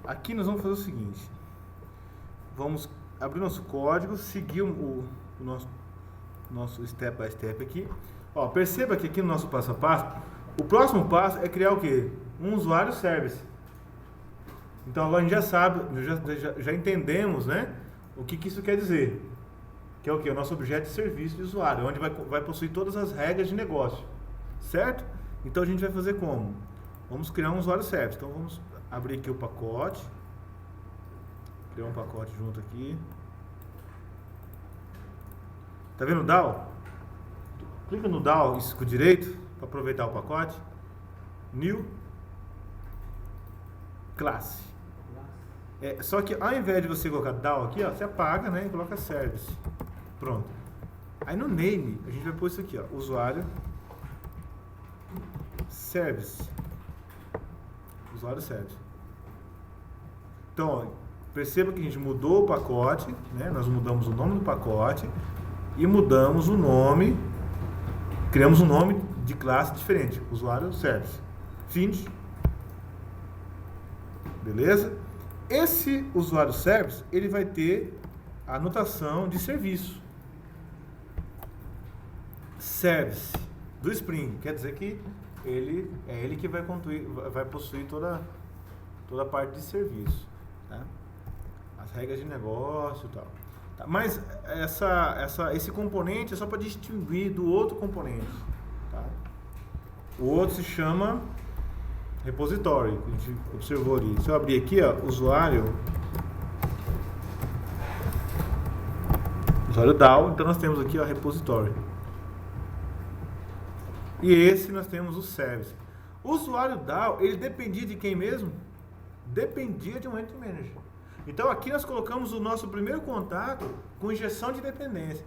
Aqui nós vamos fazer o seguinte. Vamos abrir nosso código, seguir o nosso step by step aqui. Ó, perceba que aqui no nosso passo a passo, o próximo passo é criar o quê? Um usuário service. Então agora a gente já sabe, já entendemos, né? O que isso quer dizer. Que é o quê? O nosso objeto de serviço de usuário, onde vai possuir todas as regras de negócio. Certo? Então a gente vai fazer como? Vamos criar um usuário service. Então vamos abrir aqui o pacote. Criar um pacote junto aqui. Tá vendo o DAO? Clica no DAO com o direito para aproveitar o pacote. New Classe. Só que ao invés de você colocar DAO aqui, ó, você apaga, né, e coloca Service. Pronto. Aí no name a gente vai pôr isso aqui, ó, usuário Service. Usuário Service. Então, ó, perceba que a gente mudou o pacote, né? Nós mudamos o nome do pacote e mudamos o nome, criamos um nome de classe diferente, usuário service. Finish. Beleza? Esse usuário service, ele vai ter a anotação de serviço. Service do Spring, quer dizer que ele que vai possuir toda a parte de serviço, tá? As regras de negócio e tal. Tá? Mas esse componente é só para distinguir do outro componente. Tá? O outro se chama repository, que a gente observou ali. Se eu abrir aqui, ó, usuário DAO, então nós temos aqui o repository. E esse nós temos o service. O usuário DAO, ele dependia de quem mesmo? Dependia de um Entity Manager. Então aqui nós colocamos o nosso primeiro contato com injeção de dependência.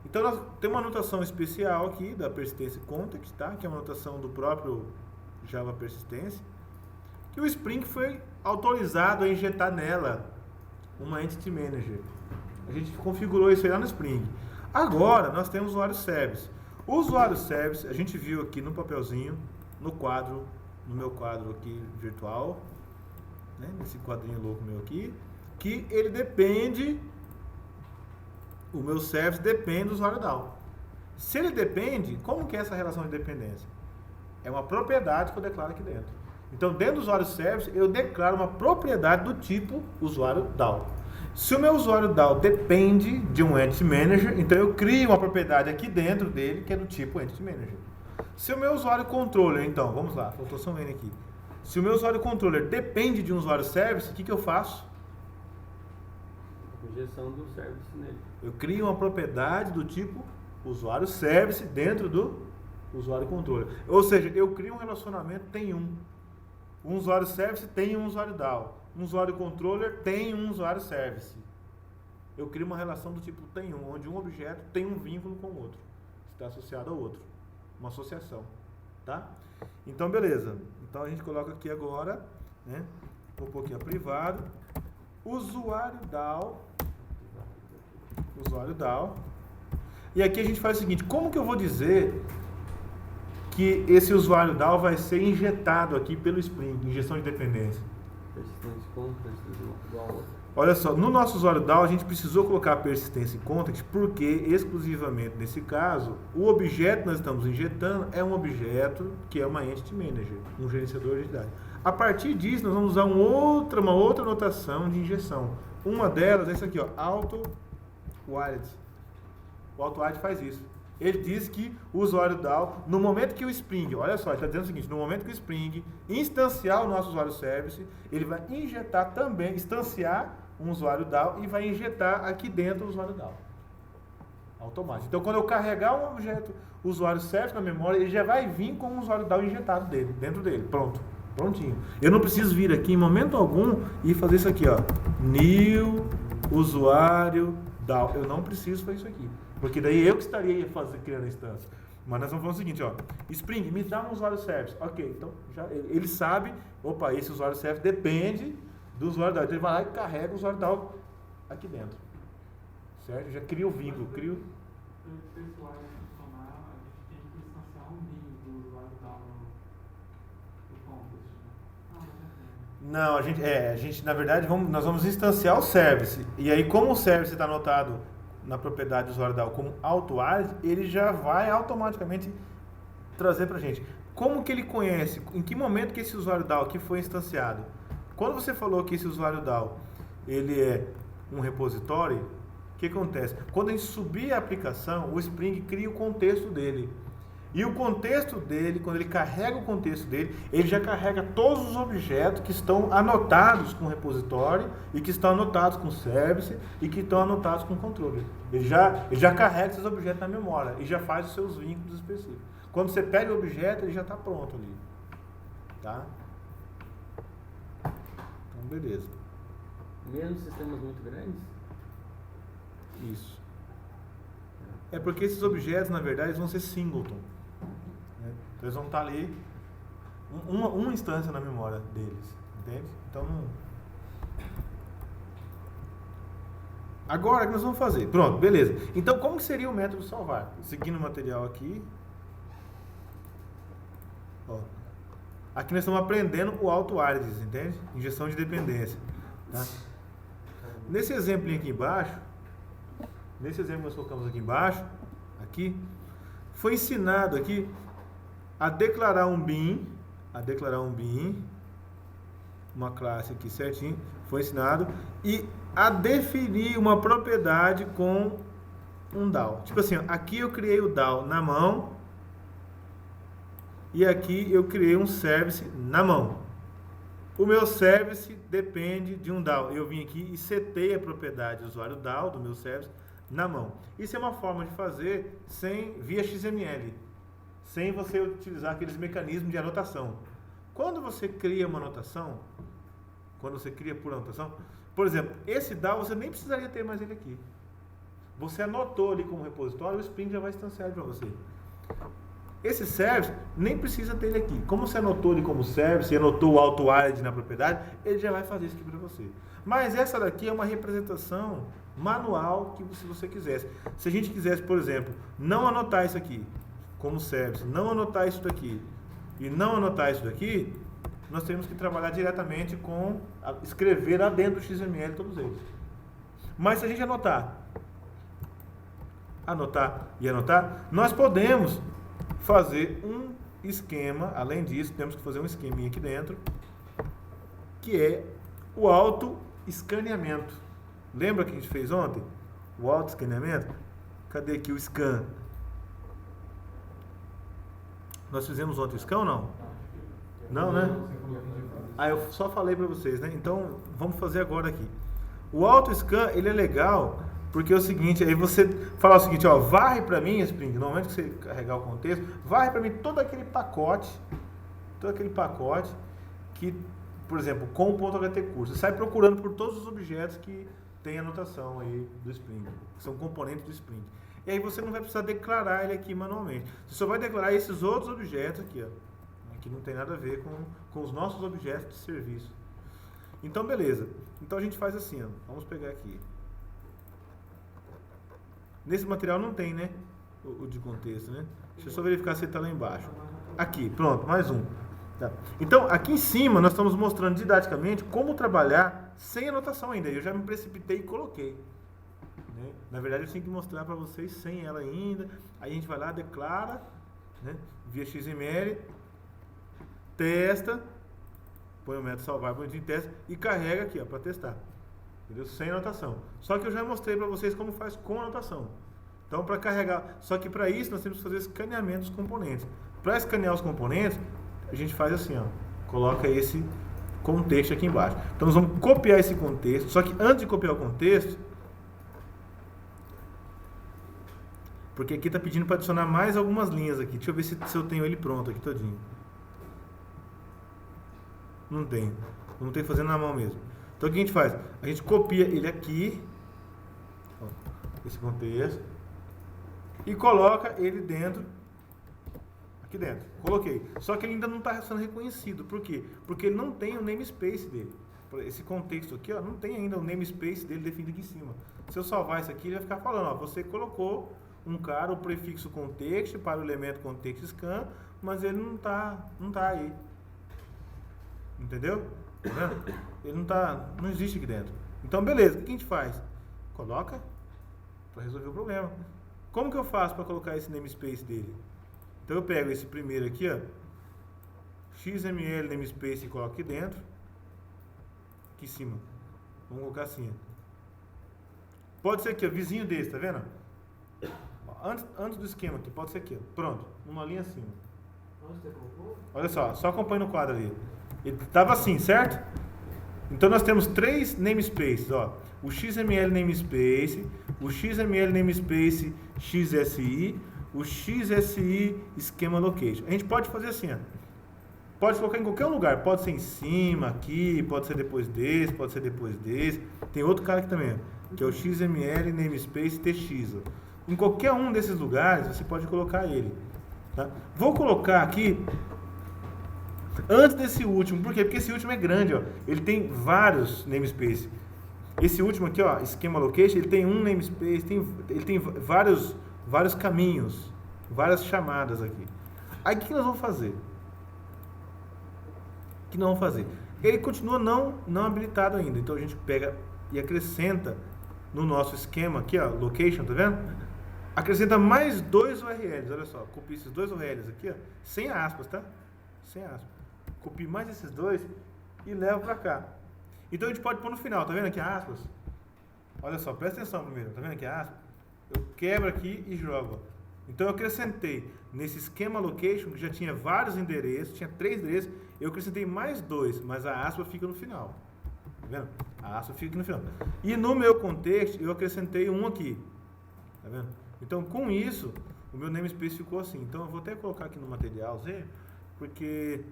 Então nós temos uma anotação especial aqui da persistência context, tá? Que é uma anotação do próprio Java Persistência, que o Spring foi autorizado a injetar nela uma Entity Manager. A gente configurou isso aí lá no Spring. Agora nós temos o usuário Service. O usuário Service, a gente viu aqui no papelzinho, no meu quadro aqui virtual, né, nesse quadrinho louco meu aqui, que ele depende, o meu Service depende do usuário DAO. Se ele depende, como que é essa relação de dependência? É uma propriedade que eu declaro aqui dentro. Então, dentro do usuário Service, eu declaro uma propriedade do tipo usuário DAO. Se o meu usuário DAO depende de um Entity Manager, então eu crio uma propriedade aqui dentro dele que é do tipo Entity Manager. Se o meu usuário Controller, então, vamos lá, faltou só um N aqui. Se o meu usuário Controller depende de um usuário Service, o que eu faço? Injeção do Service nele. Eu crio uma propriedade do tipo usuário Service dentro do usuário Controller. Ou seja, eu crio um relacionamento, tem um. Um usuário Service tem um usuário DAO. Um usuário Controller tem um usuário Service. Eu crio uma relação do tipo tem um, onde um objeto tem um vínculo com o outro. Está associado ao outro. Uma associação. Tá? Então, beleza. Então, a gente coloca aqui agora, né? Vou pôr aqui a privado. Usuário DAO. Usuário DAO. E aqui a gente faz o seguinte, como que eu vou dizer que esse usuário DAO vai ser injetado aqui pelo Spring, injeção de dependência? Persistência context igual ao outro. Olha só, no nosso usuário DAO a gente precisou colocar a persistência em context porque, exclusivamente nesse caso, o objeto que nós estamos injetando é um objeto que é uma Entity Manager, um gerenciador de entidade. A partir disso, nós vamos usar uma outra notação de injeção. Uma delas é essa aqui, ó, auto-wired. O auto-wired faz isso. Ele diz que o usuário DAO, no momento que o Spring, olha só, ele está dizendo o seguinte, no momento que o Spring instanciar o nosso usuário Service, ele vai injetar também, instanciar um usuário DAO e vai injetar aqui dentro o usuário DAO. Automático. Então, quando eu carregar um objeto usuário Service na memória, ele já vai vir com o usuário DAO injetado dentro dele. Pronto. Prontinho. Eu não preciso vir aqui em momento algum e fazer isso aqui, ó. New usuário DAO. Eu não preciso fazer isso aqui. Porque daí eu que estaria criando a instância. Mas nós vamos fazer o seguinte, ó. Spring, me dá um usuário Service. Ok, então já, ele sabe, opa, esse usuário Service depende do usuário DAO. Então ele vai lá e carrega o usuário DAO aqui dentro. Certo? Já cria o vínculo, cria. Para esse usuário funcionar, a gente tem que instanciar um vínculo do usuário DAO no context, né? Não, a gente na verdade, nós vamos instanciar o service. E aí, como o service está anotado na propriedade do usuário DAO como AutoWallet, ele já vai automaticamente trazer para a gente. Como que ele conhece? Em que momento que esse usuário DAO aqui foi instanciado? Quando você falou que esse usuário DAO ele é um repositório, o que acontece? Quando a gente subir a aplicação, o Spring cria o contexto dele. E o contexto dele, quando ele carrega o contexto dele, ele já carrega todos os objetos que estão anotados com repositório e que estão anotados com service e que estão anotados com controle. Ele já carrega esses objetos na memória e já faz os seus vínculos específicos. Quando você pega o objeto, ele já está pronto ali. Tá? Então, beleza. Mesmo sistemas muito grandes? Isso. É porque esses objetos, na verdade, eles vão ser singleton. Né? Eles vão estar ali, uma instância na memória deles. Entende? Então, não... Agora, o que nós vamos fazer? Pronto, beleza. Então, como que seria o método salvar? Seguindo o material aqui. Ó. Aqui nós estamos aprendendo o AutoWallet, entende? Injeção de dependência. Tá? Nesse exemplo aqui embaixo, nesse exemplo que nós colocamos aqui embaixo, aqui, foi ensinado aqui a declarar um bin, uma classe aqui certinho, foi ensinado, e a definir uma propriedade com um DAO. Tipo assim, ó, aqui eu criei o DAO na mão, e aqui eu criei um service na mão. O meu service depende de um DAO. Eu vim aqui e setei a propriedade do usuário DAO, do meu service, na mão. Isso é uma forma de fazer via XML, sem você utilizar aqueles mecanismos de anotação. Quando você cria uma anotação, quando você cria por anotação, por exemplo, esse DAO você nem precisaria ter mais ele aqui. Você anotou ali como repositório, o Spring já vai instanciar para você. Esse service nem precisa ter ele aqui. Como você anotou ele como service e anotou o AutoWallet na propriedade, ele já vai fazer isso aqui para você. Mas essa daqui é uma representação manual que se você quisesse. Se a gente quisesse, por exemplo, não anotar isso aqui como service, não anotar isso daqui e não anotar isso daqui, nós temos que trabalhar diretamente com escrever lá dentro do XML todos eles. Mas se a gente anotar e anotar, nós podemos fazer um esquema, além disso, temos que fazer um esqueminha aqui dentro, que é o auto-escaneamento. Lembra que a gente fez ontem? O auto-escaneamento? Cadê aqui o scan? Nós fizemos ontem o scan ou não? Não, né? Ah, eu só falei para vocês, né? Então, vamos fazer agora aqui. O auto-scan, ele é legal, porque é o seguinte, aí você fala o seguinte, ó, varre para mim, Spring, no momento que você carregar o contexto, varre para mim todo aquele pacote que, por exemplo, com o .ht curso, você sai procurando por todos os objetos que tem anotação aí do Spring, que são componentes do Spring. E aí você não vai precisar declarar ele aqui manualmente. Você só vai declarar esses outros objetos aqui, ó, que não tem nada a ver com os nossos objetos de serviço. Então, beleza. Então a gente faz assim, ó. Vamos pegar aqui. Nesse material não tem, né? O de contexto, né? Deixa eu só verificar se ele está lá embaixo. Aqui, pronto, mais um. Tá. Então, aqui em cima nós estamos mostrando didaticamente como trabalhar sem anotação ainda. Eu já me precipitei e coloquei. Né? Na verdade, eu tinha que mostrar para vocês sem ela ainda. Aí a gente vai lá, declara, né? Via XML, testa, põe o método salvar, bonitinho, testa e carrega aqui, ó, para testar. Entendeu? Sem anotação. Só que eu já mostrei para vocês como faz com anotação. Então, para carregar, só que para isso nós temos que fazer escaneamento dos componentes. Para escanear os componentes, a gente faz assim, ó, coloca esse contexto aqui embaixo. Então, nós vamos copiar esse contexto, só que antes de copiar o contexto, porque aqui está pedindo para adicionar mais algumas linhas aqui. Deixa eu ver se eu tenho ele pronto aqui todinho. Não tem. Vamos ter que fazer na mão mesmo. Então o que a gente faz? A gente copia ele aqui, ó, esse contexto, e coloca ele dentro, aqui dentro. Coloquei. Só que ele ainda não está sendo reconhecido. Por quê? Porque ele não tem o namespace dele. Esse contexto aqui, ó, não tem ainda o namespace dele definido aqui em cima. Se eu salvar isso aqui, ele vai ficar falando, ó, você colocou o prefixo contexto para o elemento contexto scan, mas ele não tá aí. Entendeu? Tá vendo? Ele não existe aqui dentro. Então, beleza, o que a gente faz? Coloca para resolver o problema. Como que eu faço para colocar esse namespace dele? Então eu pego esse primeiro aqui, ó, XML namespace e coloco aqui dentro, aqui em cima. Vamos colocar assim, ó. Pode ser aqui, ó, vizinho desse, tá vendo? Antes do esquema aqui, pode ser aqui, ó. Pronto, numa linha acima. Onde você colocou? Olha só acompanha no quadro ali. Ele estava assim, certo? Então nós temos 3 namespaces, ó. O XML namespace, o XML namespace XSI, o XSI schema location. A gente pode fazer assim, ó. Pode colocar em qualquer lugar, pode ser em cima, aqui, pode ser depois desse, pode ser depois desse. Tem outro cara aqui também, ó, que é o XML namespace TX. Ó. Em qualquer um desses lugares você pode colocar ele. Tá? Vou colocar aqui antes desse último, por quê? Porque esse último é grande, ó. Ele tem vários namespaces. Esse último aqui, ó, schema location, ele tem um namespace, ele tem vários caminhos, várias chamadas aqui. Aí o que nós vamos fazer? Ele continua não habilitado ainda, então a gente pega e acrescenta no nosso esquema aqui, ó, location, tá vendo? Acrescenta mais 2 URLs, olha só, copia esses 2 URLs aqui, ó, sem aspas, tá? Sem aspas. Copio mais esses 2 e levo para cá. Então a gente pode pôr no final, tá vendo aqui aspas? Olha só, presta atenção primeiro, tá vendo aqui aspas? Eu quebro aqui e jogo. Então eu acrescentei nesse esquema location, que já tinha vários endereços, tinha 3 endereços, eu acrescentei mais 2, mas a aspa fica no final. Tá vendo? A aspa fica no final. E no meu contexto, eu acrescentei um aqui. Tá vendo? Então com isso, o meu namespace ficou assim. Então eu vou até colocar aqui no materialzinho, porque...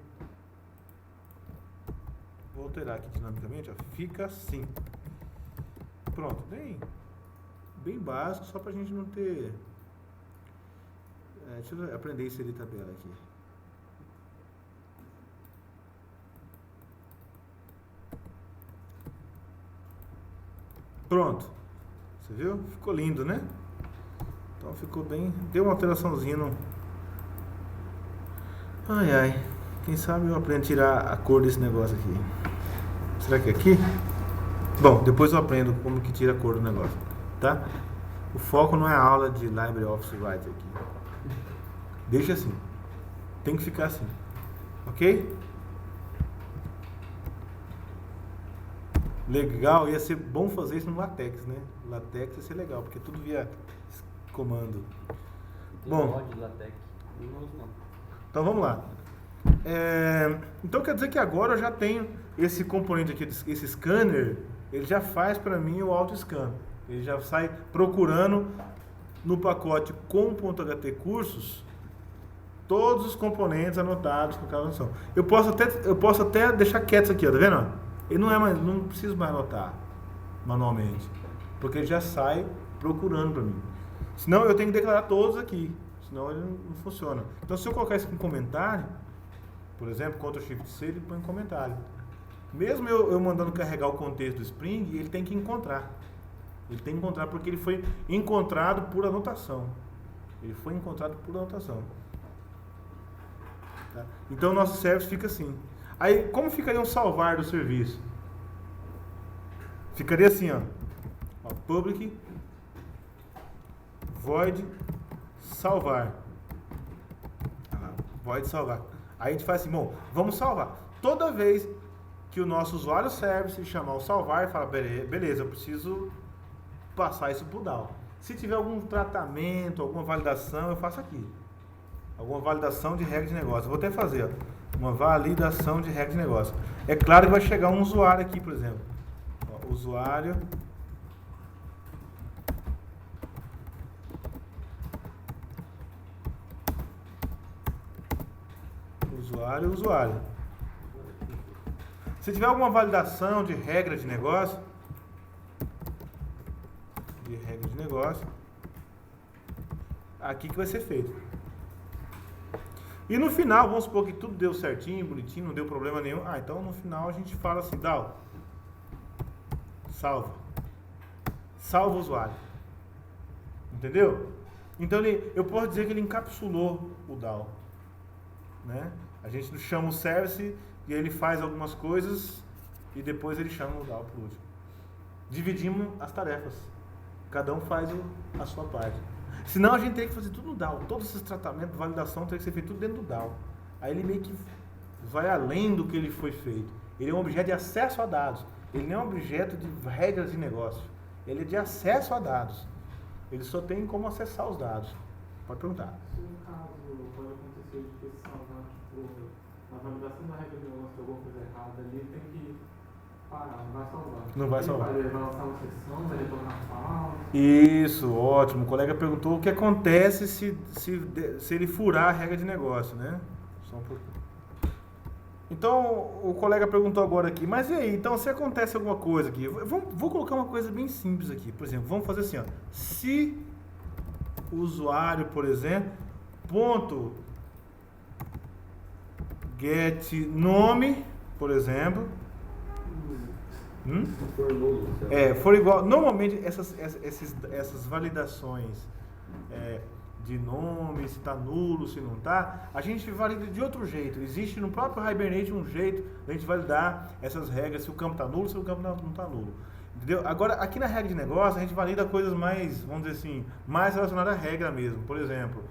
Vou alterar aqui dinamicamente, ó. Fica assim. Pronto, bem básico, só pra gente não ter... deixa eu aprender a inserir tabela aqui. Pronto. Você viu? Ficou lindo, né? Então ficou bem... Deu uma alteraçãozinha no... Ai. Quem sabe eu aprendo a tirar a cor desse negócio aqui. Será que é aqui? Bom, depois eu aprendo como que tira a cor do negócio, tá? O foco não é a aula de LibreOffice Writer aqui. Deixa assim. Tem que ficar assim. Ok? Legal, ia ser bom fazer isso no LaTeX, né? LaTeX ia ser legal, porque tudo via comando. Bom, então vamos lá. Então quer dizer que agora eu já tenho esse componente aqui, esse scanner, ele já faz para mim o auto-scan. Ele já sai procurando no pacote com.ht cursos todos os componentes anotados com cada noção. Eu posso até deixar quieto isso aqui, ó, tá vendo? Ele não preciso mais anotar manualmente, porque ele já sai procurando para mim. Senão eu tenho que declarar todos aqui, senão ele não funciona. Então se eu colocar isso em comentário, por exemplo, Ctrl+Shift+C, ele põe um comentário. Mesmo eu mandando carregar o contexto do Spring, ele tem que encontrar. Ele tem que encontrar porque ele foi encontrado por anotação. Tá? Então o nosso service fica assim. Aí, como ficaria um salvar do serviço? Ficaria assim, ó. Public void salvar. Void salvar. Aí a gente faz assim, bom, vamos salvar. Toda vez que o nosso usuário service chamar o salvar, fala, beleza, eu preciso passar isso pro DAO. Se tiver algum tratamento, alguma validação, eu faço aqui. Alguma validação de regra de negócio. Eu vou até fazer, ó, uma validação de regra de negócio. É claro que vai chegar um usuário aqui, por exemplo. Ó, usuário... usuário. Se tiver alguma validação de regra de negócio, aqui que vai ser feito. E no final, vamos supor que tudo deu certinho, bonitinho, não deu problema nenhum. Então no final a gente fala assim, DAO, salva o usuário. Entendeu? Então eu posso dizer que ele encapsulou o DAO, né? A gente chama o service e ele faz algumas coisas e depois ele chama o null por último. Dividimos as tarefas. Cada um faz a sua parte. Senão a gente tem que fazer tudo no DAO. Todos esses tratamentos, validação, tem que ser feito tudo dentro do DAO. Aí ele meio que vai além do que ele foi feito. Ele é um objeto de acesso a dados. Ele não é um objeto de regras de negócio. Ele é de acesso a dados. Ele só tem como acessar os dados. Pode perguntar. Se no caso pode acontecer de que salvar, tipo, na validação da regra de negócio, alguma coisa errada ali, tem que parar, não vai salvar. Não vai salvar. Ele vai lançar uma sessão, vai retornar falso. Isso, ótimo. O colega perguntou o que acontece se ele furar a regra de negócio, né? Só um pouquinho. Então, o colega perguntou agora aqui, mas e aí, então se acontece alguma coisa aqui, vou colocar uma coisa bem simples aqui, por exemplo, vamos fazer assim, ó, se o usuário, por exemplo, ponto get nome, por exemplo, Se for nulo, for igual, normalmente essas validações de nome, se está nulo, se não está, a gente valida de outro jeito. Existe no próprio Hibernate um jeito de a gente validar essas regras, se o campo está nulo, se o campo não está nulo. Entendeu? Agora, aqui na regra de negócio, a gente valida coisas mais, vamos dizer assim, mais relacionadas à regra mesmo. Por exemplo,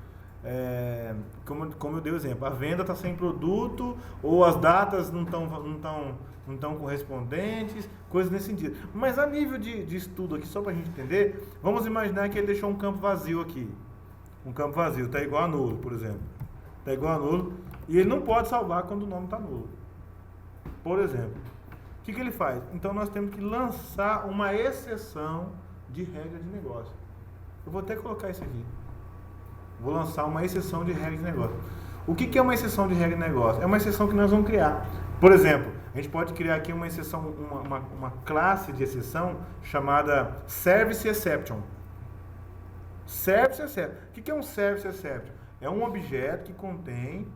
como eu dei o exemplo, a venda está sem produto, ou as datas não estão correspondentes, coisas nesse sentido. Mas a nível de estudo aqui, só para a gente entender, vamos imaginar que ele deixou um campo vazio aqui. Um campo vazio, está igual a nulo, por exemplo. Está igual a nulo, e ele não pode salvar quando o nome está nulo. Por exemplo, o que ele faz? Então nós temos que lançar uma exceção de regra de negócio. Eu vou até colocar isso aqui. Vou lançar uma exceção de regra de negócio. O que é uma exceção de regra de negócio? É uma exceção que nós vamos criar. Por exemplo, a gente pode criar aqui uma exceção, uma classe de exceção chamada Service Exception. Service Exception. O que é um Service Exception? É um objeto que contém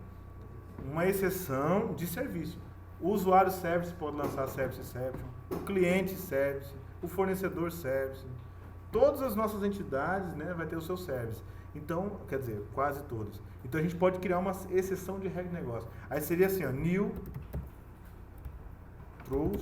uma exceção de serviço. O usuário Service pode lançar Service Exception, o cliente Service, o fornecedor Service. Todas as nossas entidades, né, vai ter o seu Service. Então, quer dizer, quase todas. Então a gente pode criar uma exceção de regra de negócio. Aí seria assim, ó, new throws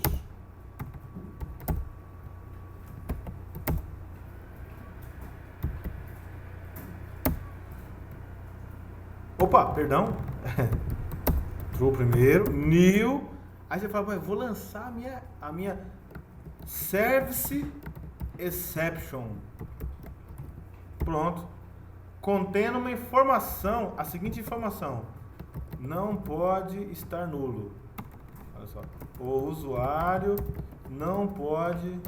true primeiro, new, aí você fala, vou lançar a minha service exception. Pronto. Contendo uma informação, a seguinte informação: não pode estar nulo. Olha só. O usuário não pode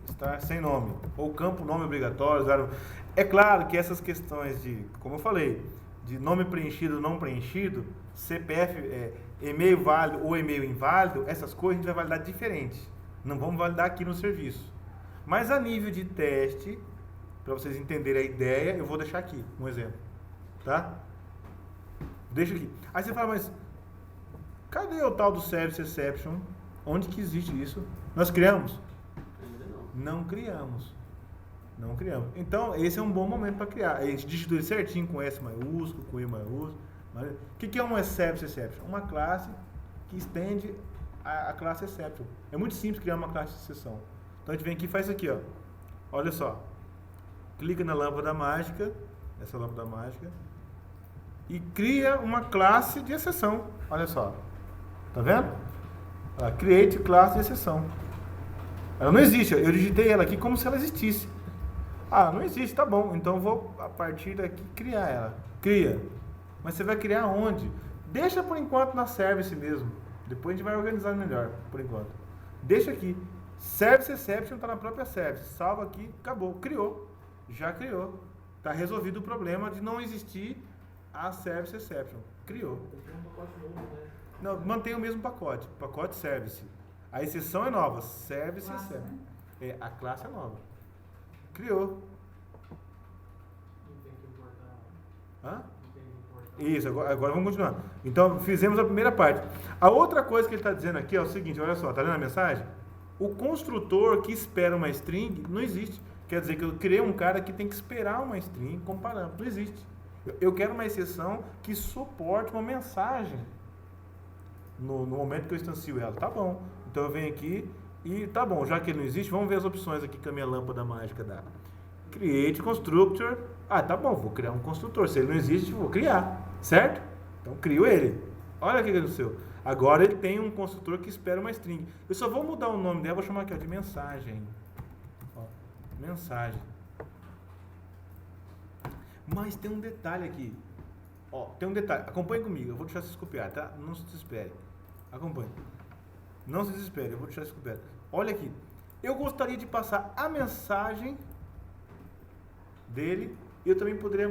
estar sem nome. Ou campo nome obrigatório. É claro que essas questões de, como eu falei, de nome preenchido ou não preenchido, CPF, e-mail válido ou e-mail inválido, essas coisas a gente vai validar diferente. Não vamos validar aqui no serviço. Mas a nível de teste, para vocês entenderem a ideia, eu vou deixar aqui um exemplo, tá? Deixa aqui. Aí você fala, mas cadê o tal do Service Exception? Onde que existe isso? Nós criamos? Ainda não. Não criamos. Não criamos. Então, esse é um bom momento para criar. A gente digitou ele certinho com S maiúsculo, com E maiúsculo. O que é um Service Exception? Uma classe que estende a classe Exception. É muito simples criar uma classe de exceção. Então, a gente vem aqui e faz isso aqui, ó. Olha só. Clica na lâmpada mágica, essa lâmpada mágica, e cria uma classe de exceção. Olha só. Tá vendo? Create classe de exceção. Ela não existe. Eu digitei ela aqui como se ela existisse. Não existe, tá bom. Então eu vou, a partir daqui, criar ela. Cria. Mas você vai criar onde? Deixa por enquanto na Service mesmo. Depois a gente vai organizar melhor, por enquanto. Deixa aqui. Service Exception está na própria Service. Salva aqui, acabou. Criou. Já criou. Está resolvido o problema de não existir a Service Exception. Criou. Tem um pacote novo, né? Não, mantém o mesmo pacote. Pacote Service. A exceção é nova. Service Classe, Exception. né? A classe é nova. Criou. Não tem que importar. Hã? Não tem que importar. Isso, agora vamos continuar. Então, fizemos a primeira parte. A outra coisa que ele está dizendo aqui é o seguinte, olha só, tá lendo a mensagem? O construtor que espera uma string não existe. Quer dizer que eu criei um cara que tem que esperar uma string como parâmetro. Não existe. Eu quero uma exceção que suporte uma mensagem. no momento que eu instancio ela. Tá bom. Então eu venho aqui e tá bom, já que ele não existe, vamos ver as opções aqui que a minha lâmpada mágica dá. Create constructor. Ah, tá bom, vou criar um construtor. Se ele não existe, vou criar, certo? Então crio ele. Olha o que aconteceu. Agora ele tem um construtor que espera uma string. Eu só vou mudar o nome dela, vou chamar aqui ó, de mensagem. Ó, mensagem. Mas tem um detalhe aqui. Ó, tem um detalhe. Acompanhe comigo, eu vou deixar vocês copiar, tá? Não se desespere. Acompanhe. Não se desespere, eu vou deixar vocês copiar. Olha aqui. Eu gostaria de passar a mensagem dele. Eu também poderia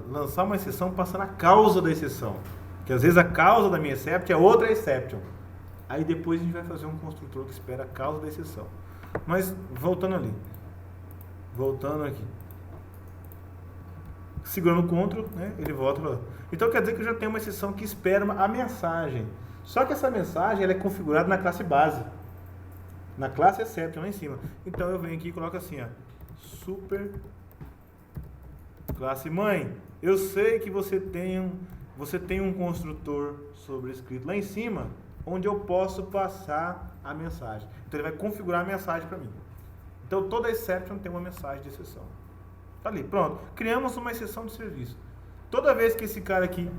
lançar uma exceção passando a causa da exceção. Que às vezes a causa da minha exception é outra exception. Aí depois a gente vai fazer um construtor que espera a causa da exceção. Mas voltando ali. Voltando aqui. Segurando o Ctrl, né, ele volta para lá. Então quer dizer que eu já tenho uma exceção que espera a mensagem. Só que essa mensagem ela é configurada na classe base. Na classe exception lá em cima. Então eu venho aqui e coloco assim, ó. Super classe mãe. Eu sei que você tem um construtor sobrescrito lá em cima, onde eu posso passar a mensagem. Então ele vai configurar a mensagem para mim. Então toda exception tem uma mensagem de exceção. Tá ali, pronto. Criamos uma exceção de serviço. Toda vez que esse cara aqui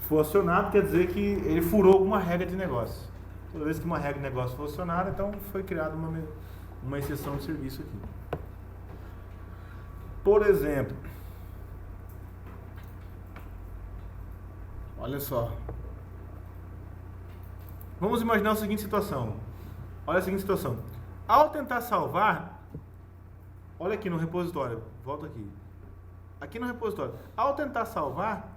for acionado, quer dizer que ele furou alguma regra de negócio. Toda vez que uma regra de negócio for acionada, então foi criada uma exceção de serviço aqui. Por exemplo, olha só. Vamos imaginar a seguinte situação. Olha a seguinte situação. Ao tentar salvar, olha aqui no repositório, volta aqui. Aqui no repositório, ao tentar salvar,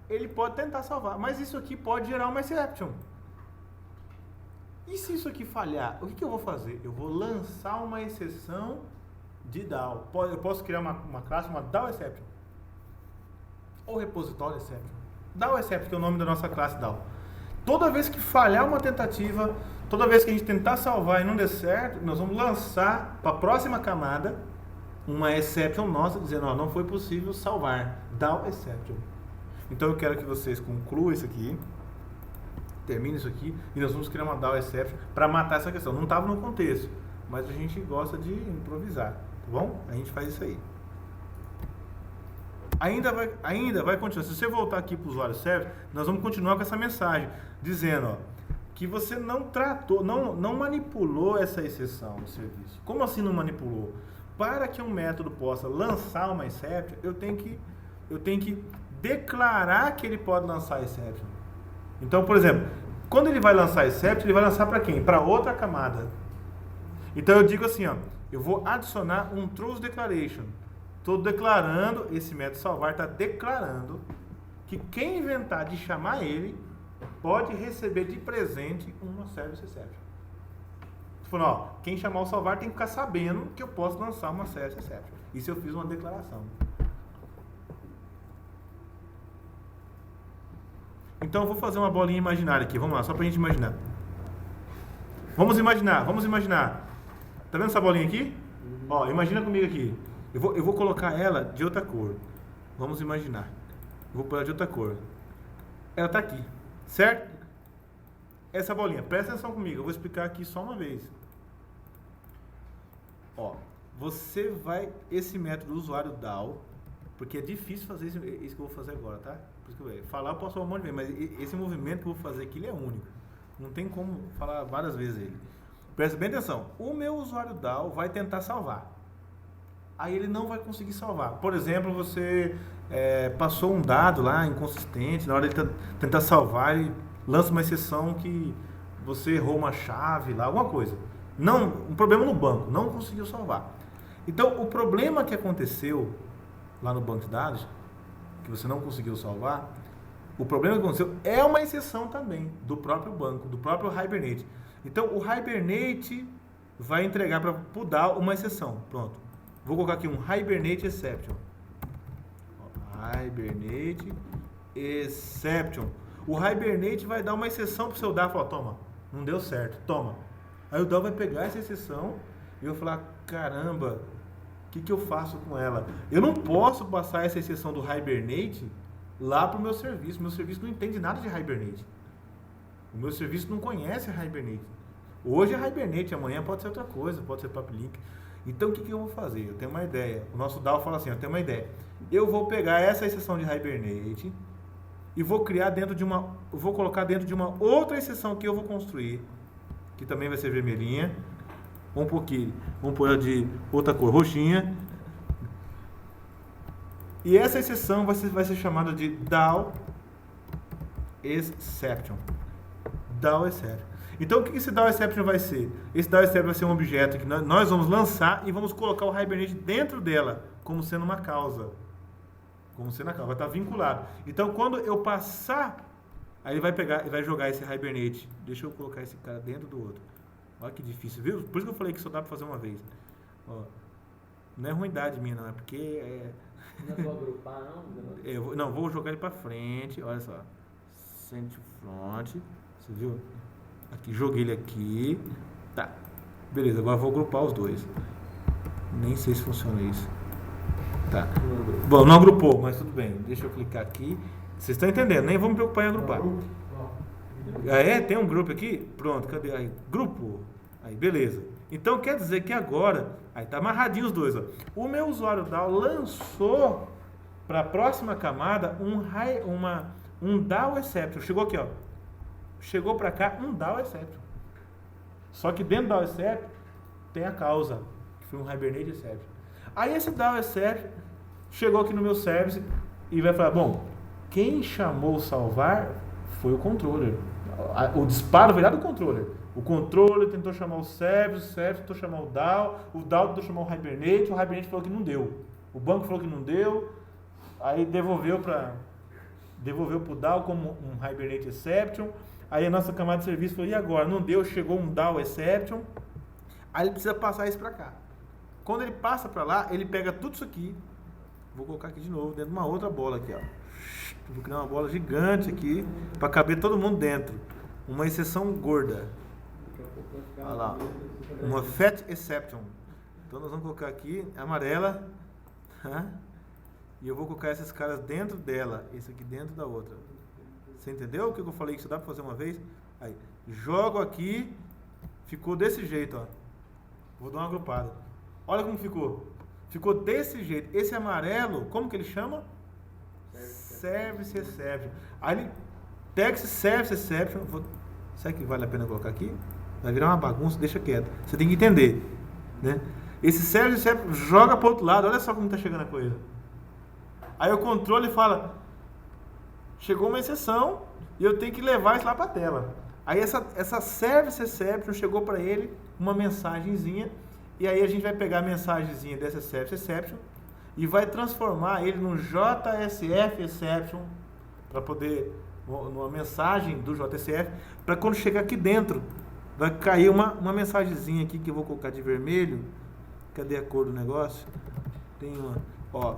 ele pode tentar salvar, mas isso aqui pode gerar uma exception. E se isso aqui falhar, o que eu vou fazer? Eu vou lançar uma exceção de DAO. Eu posso criar uma classe, uma DAO exception. Ou repositório exception. DAO exception, que é o nome da nossa classe DAO. Toda vez que falhar uma tentativa, toda vez que a gente tentar salvar e não der certo, nós vamos lançar para a próxima camada uma exception nossa, dizendo, ó, não foi possível salvar. DAO exception. Então eu quero que vocês concluam isso aqui, terminem isso aqui, e nós vamos criar uma DAO exception para matar essa questão. Não estava no contexto, mas a gente gosta de improvisar, tá bom? A gente faz isso aí. Ainda vai continuar. Se você voltar aqui para o usuário server, nós vamos continuar com essa mensagem, dizendo, ó, que você não tratou, não manipulou essa exceção no serviço. Como assim não manipulou? Para que um método possa lançar uma exception, eu tenho que declarar que ele pode lançar exception. Então, por exemplo, quando ele vai lançar exception, ele vai lançar para quem? Para outra camada. Então eu digo assim, ó, eu vou adicionar um truth declaration. Estou declarando, esse método salvar está declarando que quem inventar de chamar ele pode receber de presente uma service exception. Falando, ó, quem chamar o salvar tem que ficar sabendo que eu posso lançar uma service exception. Isso eu fiz uma declaração. Então eu vou fazer uma bolinha imaginária aqui, vamos lá, só pra gente imaginar. Vamos imaginar. Tá vendo essa bolinha aqui? Ó, imagina comigo aqui. Eu vou colocar ela de outra cor. Vamos imaginar. Eu vou pôr ela de outra cor. Ela tá aqui, certo? Essa bolinha, presta atenção comigo, eu vou explicar aqui só uma vez. Ó, esse método do usuário DAO, porque é difícil fazer isso que eu vou fazer agora, tá? Por isso que eu posso falar um monte de vezes, mas esse movimento que eu vou fazer aqui, ele é único. Não tem como falar várias vezes ele. Presta bem atenção. O meu usuário DAO vai tentar salvar. Aí ele não vai conseguir salvar. Por exemplo, você passou um dado lá inconsistente, na hora de tentar salvar, ele lança uma exceção que você errou uma chave lá, alguma coisa. Um problema no banco, não conseguiu salvar. Então, o problema que aconteceu lá no banco de dados, que você não conseguiu salvar, o problema que aconteceu é uma exceção também do próprio banco, do próprio Hibernate. Então, o Hibernate vai entregar para o DAO uma exceção. Pronto. Vou colocar aqui um Hibernate Exception. Hibernate Exception. O Hibernate vai dar uma exceção para o seu DAO. Falar, toma, não deu certo, toma. Aí o DAO vai pegar essa exceção e eu vou falar, caramba, o que eu faço com ela? Eu não posso passar essa exceção do Hibernate lá para o meu serviço. Meu serviço não entende nada de Hibernate. O meu serviço não conhece a Hibernate. Hoje é Hibernate, amanhã pode ser outra coisa, pode ser PubLink. Então o que eu vou fazer? Eu tenho uma ideia. O nosso DAO fala assim, eu tenho uma ideia. Eu vou pegar essa exceção de Hibernate e vou criar dentro de uma... vou colocar dentro de uma outra exceção que eu vou construir, que também vai ser vermelhinha. Vamos pôr ela de outra cor, roxinha. E essa exceção vai ser chamada de DAO Exception. DAO Exception. Então, o que esse DAO Exception vai ser? Esse DAO Exception vai ser um objeto que nós vamos lançar e vamos colocar o Hibernate dentro dela, como sendo uma causa. Como sendo a causa, vai estar vinculado. Então, quando eu passar, aí ele vai pegar e vai jogar esse Hibernate. Deixa eu colocar esse cara dentro do outro. Olha que difícil, viu? Por isso que eu falei que só dá para fazer uma vez. Ó, não é ruindade minha, não. É porque... Não vou agrupar, não? Não, vou jogar ele para frente. Olha só. Center front. Você viu? Aqui, joguei ele aqui. Tá. Beleza, agora eu vou agrupar os dois. Nem sei se funciona isso. Tá. Bom, não agrupou, mas tudo bem. Deixa eu clicar aqui. Vocês estão entendendo, nem vou me preocupar em agrupar. Tem um grupo aqui? Pronto, cadê? Aí, grupo. Aí, beleza. Então, quer dizer que agora... Aí, tá amarradinho os dois, ó. O meu usuário DAO lançou para a próxima camada um DAO Exception. Chegou aqui, ó. Chegou para cá um DAO Exception. Só que dentro do DAO Exception tem a causa, que foi um Hibernate Exception. Aí esse DAO Exception chegou aqui no meu service e vai falar, bom, quem chamou salvar foi o controller. O disparo veio lá do controller. O controller tentou chamar o service tentou chamar o DAO tentou chamar o Hibernate falou que não deu. O banco falou que não deu, aí devolveu para o DAO como um Hibernate Exception. Aí a nossa camada de serviço falou, e agora? Não deu, chegou um DAO Exception. Aí ele precisa passar isso para cá. Quando ele passa para lá, ele pega tudo isso aqui. Vou colocar aqui de novo, dentro de uma outra bola aqui, ó. Vou criar uma bola gigante aqui, para caber todo mundo dentro. Uma exceção gorda. Olha lá, uma Fat Exception. Então nós vamos colocar aqui, amarela. E eu vou colocar esses caras dentro dela. Esse aqui dentro da outra. Você entendeu o que eu falei que isso dá para fazer uma vez? Aí, jogo aqui. Ficou desse jeito, ó. Vou dar uma agrupada. Olha como ficou. Ficou desse jeito. Esse amarelo, como que ele chama? Service Exception. Aí ele pega esse Service Exception. Será que vale a pena colocar aqui? Vai virar uma bagunça, deixa quieto. Você tem que entender, né? Esse Service Exception joga para o outro lado. Olha só como está chegando a coisa. Aí o controle fala, chegou uma exceção e eu tenho que levar isso lá para a tela. Aí essa Service Exception chegou para ele uma mensagenzinha. E aí a gente vai pegar a mensagenzinha dessa Service Exception e vai transformar ele num JSF Exception para poder, numa mensagem do JSF, para quando chegar aqui dentro, vai cair uma mensagenzinha aqui que eu vou colocar de vermelho. Cadê a cor do negócio? Tem uma, ó,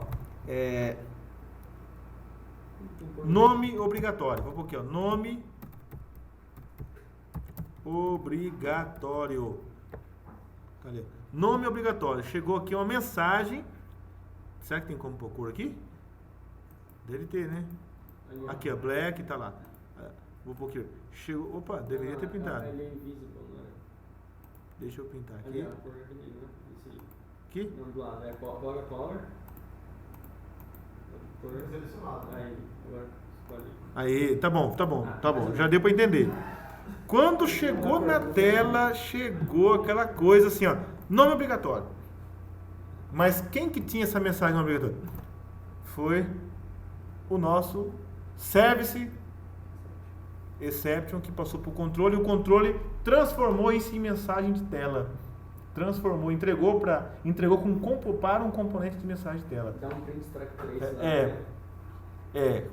nome obrigatório. Vou pôr aqui, ó, nome obrigatório. Cadê? Nome obrigatório. Chegou aqui uma mensagem. Será que tem como pôr cor aqui? Deve ter, né? Aqui, ó, black, tá lá. Vou pôr aqui. Chegou, opa, deveria ter pintado. Ele é invisible, né? Deixa eu pintar aqui. Ali, a cor vermelha, né? Esse aí. Aqui? Não, do lado. Bora color. Cor Selecionado. Aí, agora escolhe. Aí, tá bom. Já deu pra entender. Quando chegou na tela, chegou aquela coisa assim, ó. Nome obrigatório. Mas quem que tinha essa mensagem obrigatória? Foi o nosso Service Exception que passou para o controle. E o controle transformou isso em mensagem de tela. Entregou para um componente de mensagem de tela. Dá um print track trace.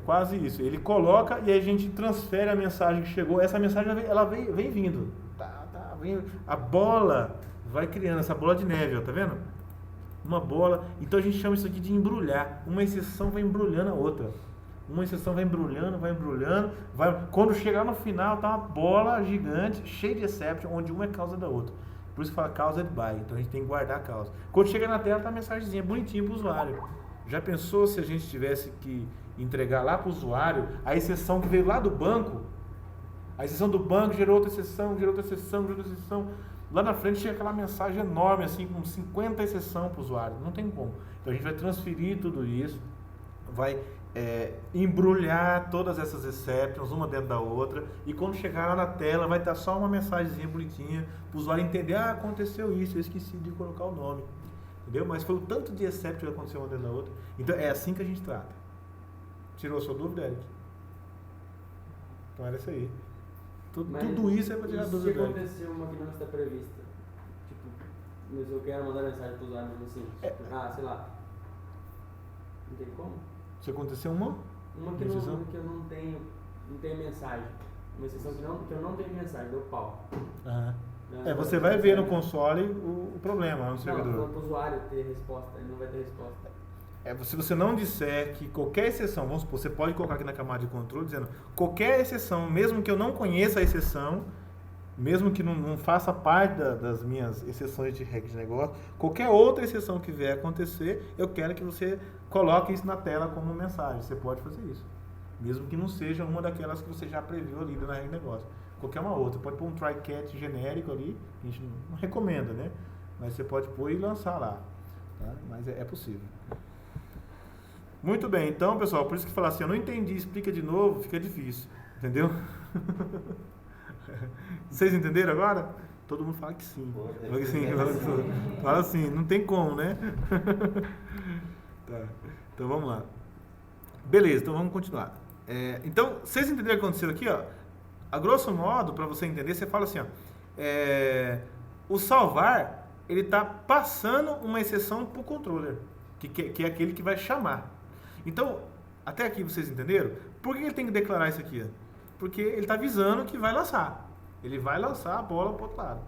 Quase isso. Ele coloca e aí a gente transfere a mensagem que chegou. Essa mensagem ela vem vindo. A bola vai criando essa bola de neve, ó, tá vendo? Uma bola. Então a gente chama isso aqui de embrulhar. Uma exceção vai embrulhando a outra. Uma exceção vai embrulhando. Quando chegar no final, tá uma bola gigante, cheia de exception, onde uma é causa da outra. Por isso que fala caused by. Então a gente tem que guardar a causa. Quando chega na tela, tá a mensagenzinha bonitinha pro usuário. Já pensou se a gente tivesse que entregar lá para o usuário a exceção que veio lá do banco. A exceção do banco gerou outra exceção, gerou outra exceção, gerou outra exceção. Lá na frente tinha aquela mensagem enorme, assim, com 50 exceções para o usuário. Não tem como. Então a gente vai transferir tudo isso, vai embrulhar todas essas exceptions, uma dentro da outra, e quando chegar lá na tela vai estar só uma mensagenzinha bonitinha para o usuário entender, aconteceu isso, eu esqueci de colocar o nome. Entendeu? Mas foi o tanto de exception que aconteceu uma dentro da outra. Então é assim que a gente trata. Tirou a sua dúvida, Eric? Então era isso aí. Tudo isso é para tirar a dúvida do Eric. Se acontecer uma que não está prevista, tipo, mas eu quero mandar mensagem para o usuário assim, sei lá, não tem como? Se acontecer uma que eu não tenho mensagem, uma exceção que eu não tenho mensagem, deu pau. Você vai ver no console o problema no servidor. Não, para o usuário ter resposta, ele não vai ter resposta. Se você não disser que qualquer exceção, vamos supor, você pode colocar aqui na camada de controle dizendo qualquer exceção, mesmo que eu não conheça a exceção, mesmo que não faça parte das minhas exceções de regra de negócio, qualquer outra exceção que vier acontecer, eu quero que você coloque isso na tela como mensagem. Você pode fazer isso, mesmo que não seja uma daquelas que você já previu ali na regra de negócio. Qualquer uma outra. Pode pôr um try catch genérico ali, a gente não recomenda, né? Mas você pode pôr e lançar lá. Tá? Mas é possível. Muito bem, então, pessoal, por isso que falar assim, eu não entendi, explica de novo, fica difícil. Entendeu? Vocês entenderam agora? Todo mundo fala que sim. Fala assim, não tem como, né? Tá. Então vamos lá. Beleza, então vamos continuar. Então, vocês entenderam o que aconteceu aqui, ó? A grosso modo, para você entender, você fala assim, ó, o salvar, ele está passando uma exceção para o controller, que é aquele que vai chamar. Então, até aqui vocês entenderam? Por que ele tem que declarar isso aqui? Porque ele está avisando que vai lançar. Ele vai lançar a bola para o outro lado.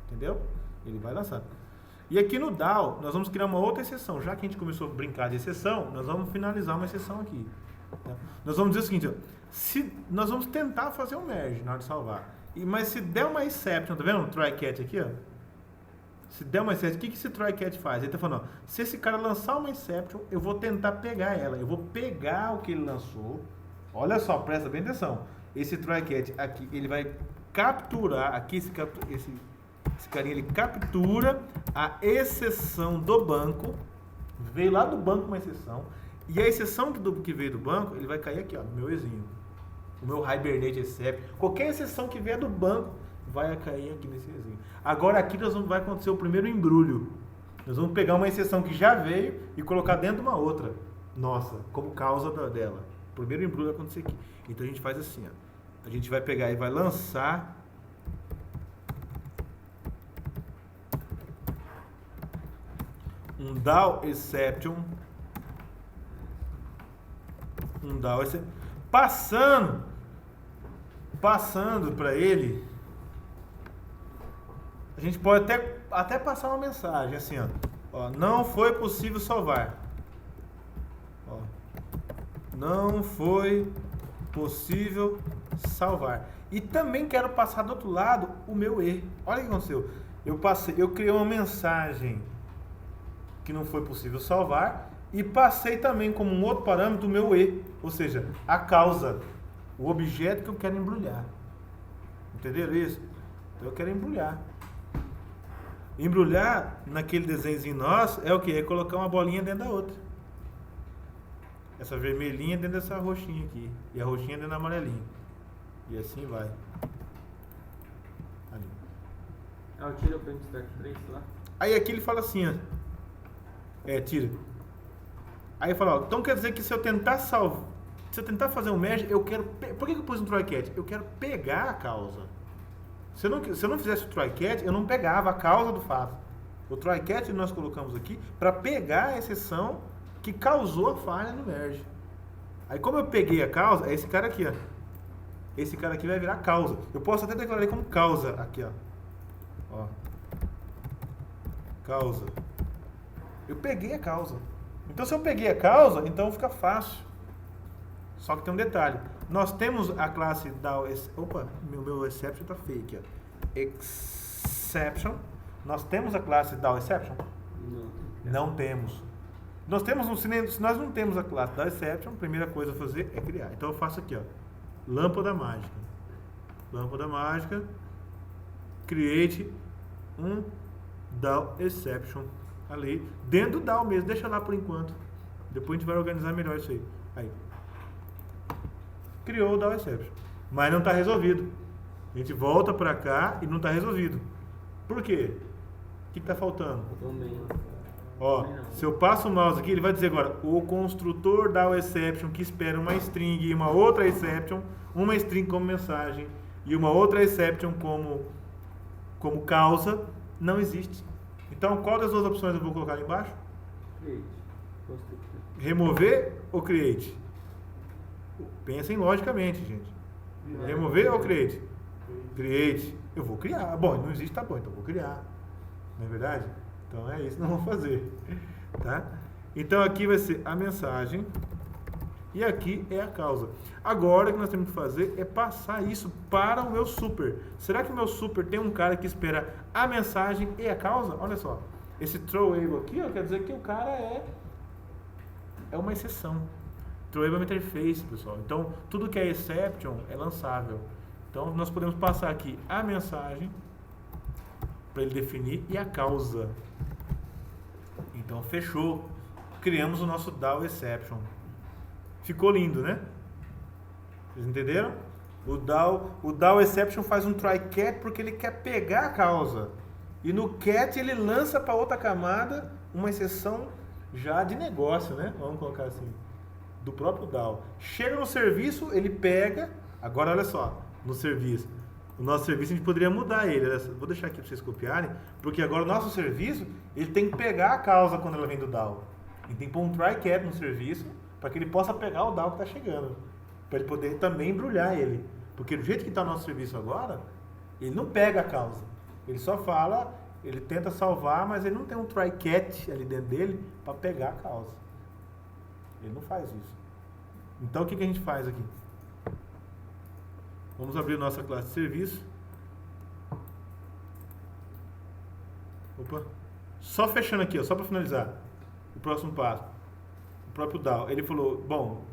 Entendeu? Ele vai lançar. E aqui no DAO, nós vamos criar uma outra exceção. Já que a gente começou a brincar de exceção, nós vamos finalizar uma exceção aqui. Tá? Nós vamos dizer o seguinte, ó, nós vamos tentar fazer um merge na hora de salvar. Mas se der uma exception, tá vendo o try catch aqui, ó? Se der uma exception, o que esse try catch faz? Ele está falando, ó, se esse cara lançar uma exception, eu vou tentar pegar ela. Eu vou pegar o que ele lançou. Olha só, presta bem atenção. Esse try catch aqui, ele vai capturar, aqui esse carinha, ele captura a exceção do banco. Veio lá do banco uma exceção. E a exceção que veio do banco, ele vai cair aqui, ó, no meu Ezinho. O meu Hibernate Except. Qualquer exceção que vier do banco, vai cair aqui nesse Ezinho. Agora aqui vai acontecer o primeiro embrulho. Nós vamos pegar uma exceção que já veio e colocar dentro de uma outra. Nossa, como causa dela. O primeiro embrulho vai acontecer aqui. Então a gente faz assim, ó. A gente vai pegar e vai lançar um DAO Exception. Passando para ele, a gente pode até passar uma mensagem assim, ó, não foi possível salvar. Ó, não foi possível salvar. E também quero passar do outro lado o meu E. Olha o que aconteceu. Eu criei uma mensagem que não foi possível salvar e passei também como um outro parâmetro o meu E, ou seja, a causa, o objeto que eu quero embrulhar. Entenderam isso? Então eu quero embrulhar. Embrulhar naquele desenhozinho nosso é o que? É colocar uma bolinha dentro da outra. Essa vermelhinha dentro dessa roxinha aqui. E a roxinha dentro da amarelinha. E assim vai. Ali. Eu tiro o print stack 3 lá. Aí aqui ele fala assim, ó. Tira. Aí ele fala, ó, então quer dizer que se eu tentar salvar, se eu tentar fazer um merge, eu quero... Por que eu pus um try catch? Eu quero pegar a causa. Se eu não fizesse o try catch, eu não pegava a causa do fato. O try catch nós colocamos aqui para pegar a exceção que causou a falha no merge. Aí como eu peguei a causa, é esse cara aqui, ó. Esse cara aqui vai virar causa. Eu posso até declarar ele como causa aqui, ó. Causa. Eu peguei a causa. Então se eu peguei a causa, então fica fácil. Só que tem um detalhe. Nós temos a classe da... Opa, meu exception tá feio aqui, ó. Exception. Nós temos a classe da exception? Não. Não temos. Nós temos se nós não temos a classe da exception, a primeira coisa a fazer é criar. Então eu faço aqui, ó, lâmpada mágica. Lâmpada mágica, create um DAO exception ali, dentro do DAO mesmo, deixa lá por enquanto. Depois a gente vai organizar melhor isso aí. Aí. Criou o DAO exception, mas não está resolvido. A gente volta para cá e não está resolvido. Por quê? O que está faltando? Ó, se eu passo o mouse aqui, ele vai dizer agora, o construtor DAO exception que espera uma string e uma outra exception, uma string como mensagem e uma outra exception como causa, não existe. Então, qual das duas opções eu vou colocar ali embaixo? Create. Remover ou create? Pensem logicamente, gente. Remover ou create? Create. Eu vou criar. Bom, não existe, tá bom, então eu vou criar. Não é verdade? Então é isso que nós vamos fazer. Tá? Então aqui vai ser a mensagem e aqui é a causa. Agora o que nós temos que fazer é passar isso para o meu super. Será que o meu super tem um cara que espera a mensagem e a causa? Olha só. Esse throwable aqui, ó, quer dizer que o cara é uma exceção. Throwable é uma interface, pessoal. Então tudo que é exception é lançável. Então nós podemos passar aqui a mensagem para ele definir e a causa. Então fechou. Criamos o nosso DAO exception. Ficou lindo, né? Vocês entenderam? O DAO exception faz um try cat porque ele quer pegar a causa. E no cat ele lança para outra camada uma exceção já de negócio, né? Vamos colocar assim. Do próprio DAO. Chega no serviço, ele pega. Agora olha só, no serviço. O nosso serviço a gente poderia mudar ele. Vou deixar aqui para vocês copiarem, porque agora o nosso serviço ele tem que pegar a causa quando ela vem do DAO. Ele tem que pôr um try cat no serviço para que ele possa pegar o DAO que está chegando. Para ele poder também embrulhar ele. Porque do jeito que está o nosso serviço agora, ele não pega a causa. Ele só fala, ele tenta salvar, mas ele não tem um try cat ali dentro dele para pegar a causa. Ele não faz isso. Então o que a gente faz aqui? Vamos abrir nossa classe de serviço. Opa. Só fechando aqui, ó, só para finalizar. O próximo passo. O próprio DAO. Ele falou, bom,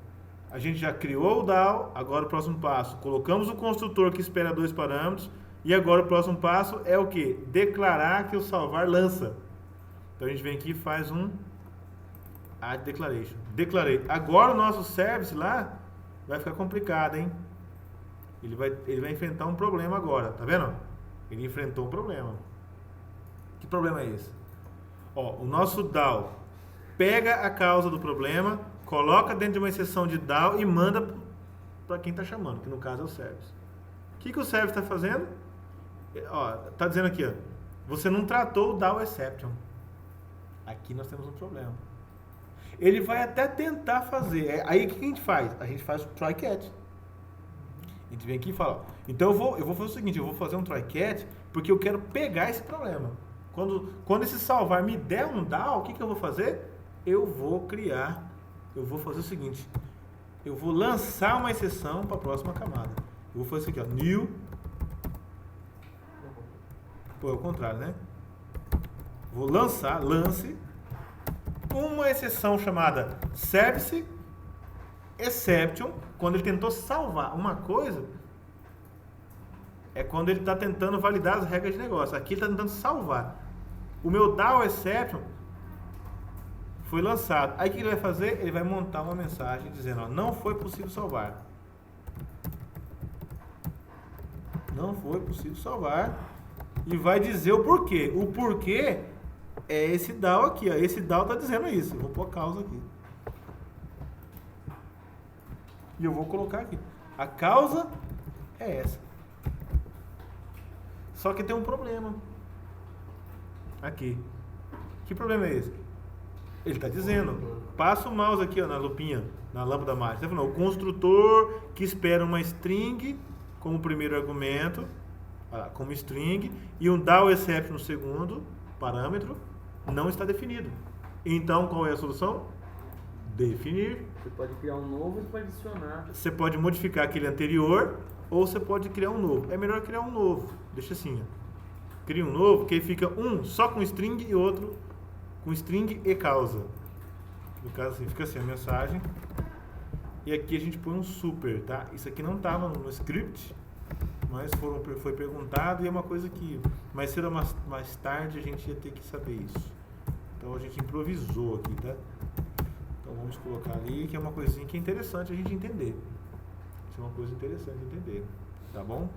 a gente já criou o DAO, agora o próximo passo. Colocamos o construtor que espera 2 parâmetros. E agora o próximo passo é o quê? Declarar que o salvar lança. Então a gente vem aqui e faz um add declaration. Declarei. Agora o nosso service lá vai ficar complicado, hein? Ele vai enfrentar um problema agora, tá vendo? Ele enfrentou um problema. Que problema é esse? Ó, o nosso DAO pega a causa do problema, coloca dentro de uma exceção de DAO e manda para quem está chamando, que no caso é o service. O que o service está fazendo? Ó, tá dizendo aqui, ó, você não tratou o DAO exception. Aqui nós temos um problema. Ele vai até tentar fazer. Aí o que a gente faz? A gente faz o try catch. A gente vem aqui e fala, ó, então eu vou fazer o seguinte, eu vou fazer um try catch porque eu quero pegar esse problema. Quando esse salvar me der um DAO, o que eu vou fazer? Eu vou fazer o seguinte, eu vou lançar uma exceção para a próxima camada. Eu vou fazer isso aqui, ó, new, pô, é o contrário, né? Vou lance uma exceção chamada service exception. Quando ele tentou salvar uma coisa, é quando ele está tentando validar as regras de negócio. Aqui ele está tentando salvar. O meu DAO exception foi lançado. Aí o que ele vai fazer? Ele vai montar uma mensagem dizendo, ó, não foi possível salvar. Não foi possível salvar. E vai dizer o porquê. O porquê é esse DAO aqui, ó. Esse DAO está dizendo isso. Eu vou pôr a causa aqui. E eu vou colocar aqui. A causa é essa. Só que tem um problema. Aqui. Que problema é esse? Ele está dizendo. Passa o mouse aqui, ó, na lupinha, na lâmpada mágica. Ele falou, o construtor que espera uma string como primeiro argumento, como string, e um DAO exception no segundo parâmetro, não está definido. Então, qual é a solução? Definir. Você pode criar um novo e pode adicionar. Você pode modificar aquele anterior ou você pode criar um novo. É melhor criar um novo. Deixa assim, ó. Cria um novo, que aí fica um só com string e outro com string e causa. No caso assim, fica assim a mensagem. E aqui a gente põe um super, tá? Isso aqui não estava no script, mas foi perguntado e é uma coisa que mais cedo ou mais tarde a gente ia ter que saber isso. Então a gente improvisou aqui, tá? Então vamos colocar ali, que é uma coisinha que é interessante a gente entender. Isso é uma coisa interessante de entender, tá bom?